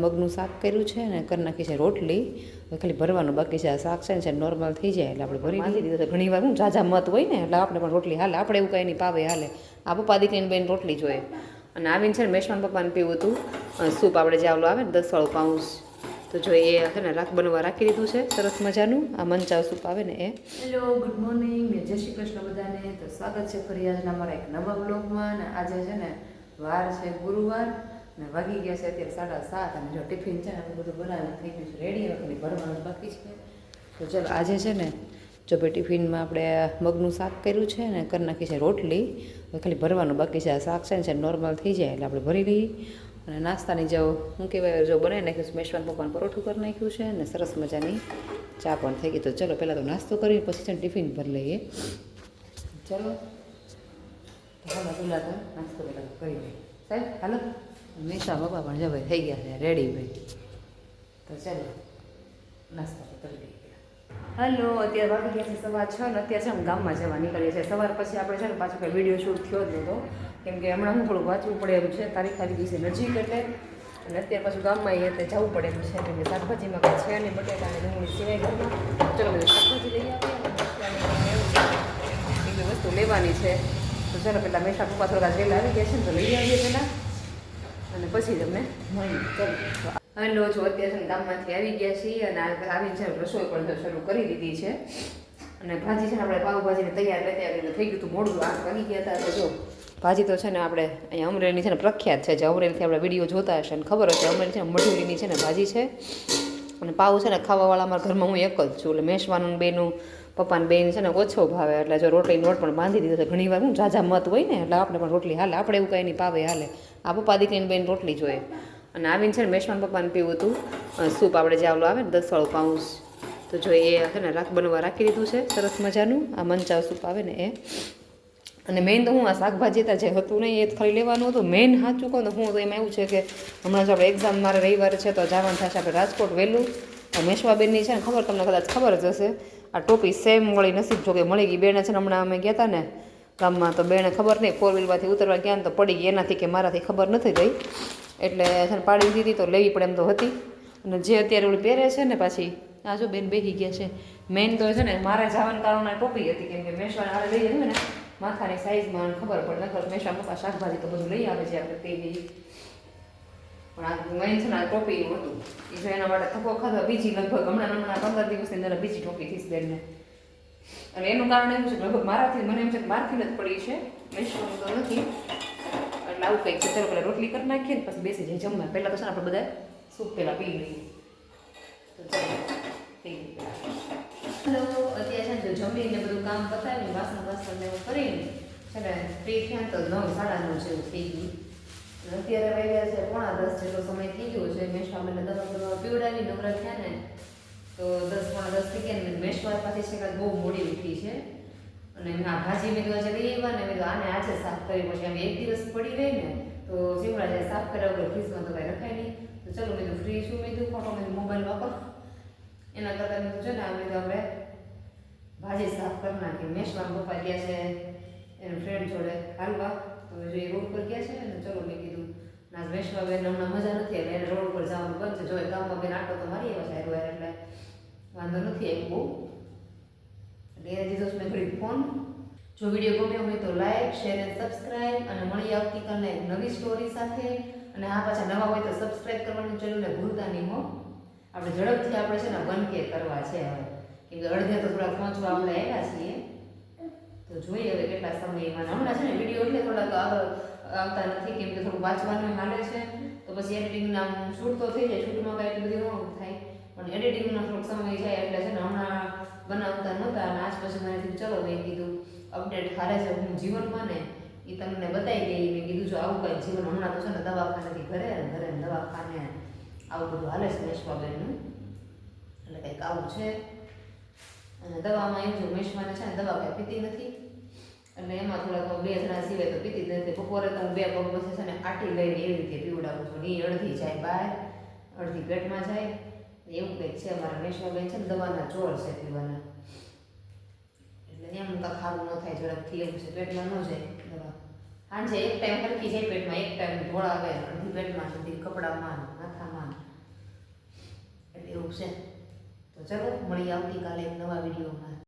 મગનું શાક કર્યું છે ને કરી નાખી છે રોટલી. ખાલી ભરવાનું બાકી છે. આ શાક છે ને નોર્મલ થઈ જાય એટલે આપણે ભરી દીધી દીધું. ઘણી વાર હું ઝાઝા મત હોય ને એટલે આપણે પણ રોટલી હાલે, આપણે એવું કંઈ નહીં પાવે હાલે. આ પપ્પા દીકરીને બેન રોટલી જોઈએ. અને આવીને છે ને મેશવાન પપ્પાને પીવું હતું સૂપ, આપણે જે આવલું આવે ને 10 વાળું પાઉસ, તો જો એ છે ને બનવા રાખી દીધું છે સરસ મજાનું. આ મંચાવ સૂપ આવે ને એ. હેલો, ગુડ મોર્નિંગ, જય શ્રી કૃષ્ણ બધાને. તો સ્વાગત છે ફરી આજના અમારા એક નવા બ્લોગમાં. અને આજે છે ને વાર છે ગુરુવાર ને વાગી ગયા છે અત્યારે 7:30. અને જો ટિફિન છે ને બધું બનાવીને થઈ ગયું છે રેડી. હવે ખાલી ભરવાનું બાકી છે. તો ચલો આજે છે ને જો ભાઈ ટિફિનમાં આપણે મગનું શાક કર્યું છે ને કરી નાખી છે રોટલી. ખાલી ભરવાનું બાકી છે. આ શાક છે ને નોર્મલ થઈ જાય એટલે આપણે ભરી લઈએ. અને નાસ્તાની જો શું કહેવાય જો બનાવી નાખ્યું છે. મેશવાન પપ્પાને પરોઠું કરી નાખ્યું છે ને સરસ મજાની ચા પણ થઈ ગઈ. તો ચલો પહેલાં તો નાસ્તો કરી પછી છે ને ટિફિન ભરી લઈએ. ચલો હાલો પહેલાં તો નાસ્તો પહેલાં કરી લઈએ સાહેબ. હાલો મેશા પપ્પા પણ જો ભાઈ થઈ ગયા છે રેડી ભાઈ. તો ચાલો નાસ્તો કરી લઈએ. હલો, અત્યારે વાગી ગયા છે 6:15 ને અત્યારે છે ને ગામમાં જવા નીકળીએ છીએ. સવાર પછી આપણે છે ને પાછું કંઈ વિડીયો શૂટ થયો જ નહોતો, કેમ કે હમણાં હું થોડુંક વાંચવું પડે એમ છે. તારીખ આવી ગઈ છે નજીક એટલે. અને અત્યારે પાછું ગામમાં એટલે જવું પડે એમ છે, કેમ કે શાકભાજીમાં કંઈ છે નહીં, બટેટા અને ડુંગળી સિવાય ઘરમાં. ચલો બધું શાકભાજી લઈ આવીએ. એવી વસ્તુ લેવાની છે. તો ચાલો પહેલાં મેશા પપ્પા થોડા વહેલા આવી ગયા છે ને તો લઈ આવીએ પહેલાં, અને પછી તમને મળીએ. ચલો હલો, જો અત્યારે ગામમાંથી આવી ગયા છીએ અને આવીને છે રસોઈ પણ શરૂ કરી દીધી છે. અને ભાજી છે ને આપણે પાઉંભાજીને તૈયાર થઈ ગયું હતું મોડું 8 વાગી ગયા હતા. તો જો ભાજી તો છે ને આપણે અહીંયા અમરેલીની છે ને પ્રખ્યાત છે. જે અમરેલીથી આપણે વિડીયો જોતા હશે અને ખબર હશે અમરેલી છે ને મઢુરીની છે ને ભાજી છે. અને પાઉં છે ને ખાવાવાળા અમારા ઘરમાં હું એક જ છું. એટલે મેશવાનું બેનું પપ્પાને બેન છે ને ઓછો ભાવે. એટલે જો રોટલી નોટ પણ બાંધી દીધો છે. ઘણી વાર હું ઝાઝા મત હોય ને એટલે આપણે પણ રોટલી હાલે, આપણે એવું કંઈ નહીં પાવે હાલે. આ પપ્પા દીકરીને બેન રોટલી જોઈએ. અને આવીને છે ને મેશવાન પપ્પાને પીવું હતું સૂપ, આપણે જે આવલું આવે ને 10 વાળું પાઉસ, તો જો એ છે ને બનવા રાખી દીધું છે સરસ મજાનું. આ મંચાવ સૂપ આવે ને એ. અને મેઇન તો હું આ શાકભાજી જે હતું નહીં એ ખાલી લેવાનું હતું. મેઇન સાચું કહું તો હું તો એમાં એવું છે કે હમણાં જો આપણે એક્ઝામ મારે રવિવારે છે તો જવાનું થશે આપણે રાજકોટ વહેલું. મેશવાબેનની છે ને ખબર, તમને કદાચ ખબર જ હશે, આ ટોપી સેમ મળી નસીબ જો કે મળી ગઈ. બેને છે ને હમણાં અમે ગયા હતા ને ગામમાં તો બેને ખબર નહીં 4 વ્હીલમાંથી ઉતરવા ગયા ને તો પડી ગઈ. એનાથી કે મારાથી ખબર નથી ગઈ એટલે છે ને પાડી દીધી. તો લેવી પડે એમ તો હતી. અને જે અત્યારે ઓલી પહેરે છે ને પાછી આ જો બેન બેસી ગયા છે. મેઇન તો છે ને મારે જવાનું કારણે ટોપી હતી, કેમ કે મેશવાને હારે લઈ જવું ને માથાની સાઈઝમાં ખબર પડે. નકર મેશા પપ્પા શાકભાજી તો બધું લઈ આવે છે આપણે તેવી. પણ આ મેઇન છે ને આ ટોપીનું હતું એ જો એના માટે થકો ખાધો. બીજી લગભગ હમણાં 15 દિવસની અંદર બીજી ટોપી થઈશ બેનને. અને એનું કારણ એવું છે કે લગભગ મારાથી મને એમ છે કે મારથી જ પડી છે, મેશવાનું તો નથી. એટલે આવું કંઈક છે. ચાલો પહેલાં રોટલી કરી નાખીએ ને પછી બેસી જાય જમવા. પહેલાં તો છે ને આપણે બધા સૂપ પહેલાં પી લઈએ. તો ચાલો હલો, અત્યારે છે ને જમીને બધું કામ પતાવીને વાસણ એવું કરીને છે ને ફ્રી થયા તો 9 સાડા 9 જેવું થઈ ગયું. અત્યારે વાગ્યા છે 9:45 જેટલો સમય થઈ ગયો છે. મેશવાને દવા પીવડાવી નવરા થયા ને તો 10 થઈ ગયા ને. મેશવા પાછી છે બહુ મોડી ઉઠી છે. અને આ ભાજી મેં આજે લઈ આવ્યા ને મેં આને આજે સાફ કરી. પછી આમ એક દિવસ પડી ગઈ ને તો શિવરાજ સાફ કર્યા વગર ફ્રીજમાં તો કાંઈ રખાય નહીં. તો ચલો મેં ફ્રી છું, મેં ફોટો મેં મોબાઈલ વાપર એના કરતાં મેં છે ને અમે તો આપણે ભાજી સાફ કરી નાખી. મેશવાન પપ્પા ગયા છે એના ફ્રેન્ડ જોડે હાલવા, તો જો એ રોડ પર ગયા છે ને ચલો મેં કીધું ના મેશવા બેન હમણાં મજા નથી એટલે એને રોડ પર જવાનું બંધ છે. જો ગામમાં બેન આટો તો મારી આવ્યા છે એટલે વાંધો નથી આવ્યો બહુ. એટલે એને દીધો મેં ઘડી ફોન. જો વિડીયો ગમ્યો હોય તો લાઈક, શેર અને સબસ્ક્રાઈબ. અને મળી આવતીકાલને એક નવી સ્ટોરી સાથે. અને આ પાછા નવા હોય તો સબસ્ક્રાઈબ કરવાનું ચેનલને ભૂલતા નહીં હો. આપણે ઝડપથી આપણે છે ને 1K કરવા છે હવે, કેમ કે અડધે તો થોડા પહોંચવા આપણે આવ્યા છીએ. તો જોઈએ હવે કેટલા સમયમાં. હમણાં છે ને વિડીયો એટલે થોડાક આગળ આવતા નથી, કેમ કે થોડું વાંચવાનું હાલે છે. તો પછી એડિટિંગના શૂટ તો થઈ જાય, શૂટમાં કાંઈ એટલી બધી ન થાય, પણ એડિટિંગનો થોડોક સમય જાય એટલે છે ને હમણાં બનાવતા નહોતા. અને આજ પછી મને ચલો મેં કીધું અપડેટ ખાલે છે હું જીવનમાં ને એ તમને બતાવી દઈ. મેં કીધું જો આવું કંઈ જીવન હમણાં તો છે ને દવાખાનેથી ઘરે દવાખાને આવું બધું હાલે છે મેશવાબેનનું. એટલે કંઈક આવું છે. અને દવામાં એવું છે મેશવાને છે ને દવા કંઈ પીતી નથી એટલે એમાં થોડાક 2 જણા સિવાય તો પીતી જ નથી. બપોરે તો હું 2 પગ પછી છે ને આટી લઈને એવી રીતે પીવડાવું છું. એ અડધી જાય બહાર, અડધી પેટમાં જાય. એવું કંઈક છે અમારા મેશવાબેન છે ને દવાના ચોર છે પીવાના. એટલે એમ કાંઈ ખાવું ન થાય ઝડપથી એવું છે, પેટમાં ન જાય દવા. સાંજે એક ટાઈમ હરખી જાય પેટમાં, એક ટાઈમ ધોળા આવે અડધી પેટમાં સુધી કપડામાં માથામાં છે. તો ચલો મળીએ આવતીકાલે એક નવા વિડીયોમાં.